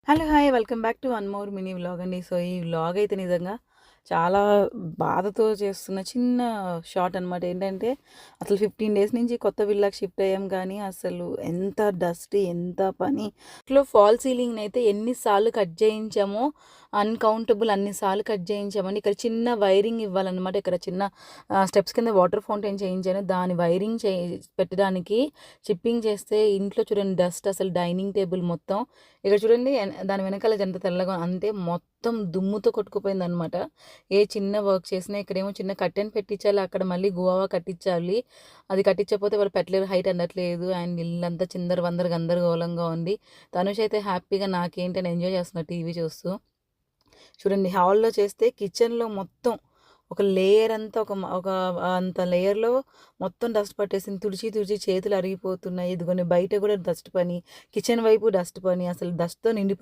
Hello! Hi! Welcome back to one more mini vlog అండి. So, ఈ vlog అయితే నిజంగా చాలా బాధతో చేస్తున్న చిన్న షాట్ అనమాట. ఏంటంటే, అసలు 15 డేస్ నుంచి కొత్త విల్లాకి షిఫ్ట్ అయ్యాం కానీ, అసలు ఎంత డస్టీ, ఎంత పని. ఇంట్లో ఫాల్ సీలింగ్‌నైతే ఎన్ని సార్లు కట్ చేయించామో, అన్‌కౌంటబుల్ అన్ని సార్లు కట్ చేయించామండి. ఇక్కడ చిన్న వైరింగ్ ఇవ్వాలన్నమాట. ఇక్కడ చిన్న స్టెప్స్ కింద వాటర్ ఫౌంటైన్ చేయించాను. దాని వైరింగ్ పెట్టడానికి చిప్పింగ్ చేస్తే ఇంట్లో చూడండి డస్ట్ అసలు డైనింగ్ టేబుల్ మొత్తం. ఇక్కడ చూడండి దాని వెనకాల ఎంత తెల్లగా అంటే మొత్తం దుమ్ముతో కొట్టుకుపోయిందనమాట. ఏ చిన్న వర్క్ చేసినా ఇక్కడేమో చిన్న కర్టెన్ పెట్టించాలి. అక్కడ మళ్ళీ గోవా కట్టించాలి. అది కట్టించకపోతే వాళ్ళు పెట్టలేరు, హైట్ అందట్లేదు. అండ్ ఇల్లంతా చిందరవందర గందరగోళంగా ఉంది. తనుష్ అయితే హ్యాపీగా నాకేంటని ఎంజాయ్ చేస్తున్నారు టీవీ చూస్తూ. చూడండి హాల్‌లో చేస్తే కిచెన్‌లో మొత్తం ఒక లేయర్ అంతా ఒక అంత లేయర్‌లో మొత్తం డస్ట్ పట్టేసింది. తుడిచి తుడిచి చేతులు అరిగిపోతున్నాయి. ఇదిగోండి బయట కూడా డస్ట్ పని, కిచెన్ వైపు డస్ట్ పని, అసలు డస్ట్‌తో నిండిపోయాయి.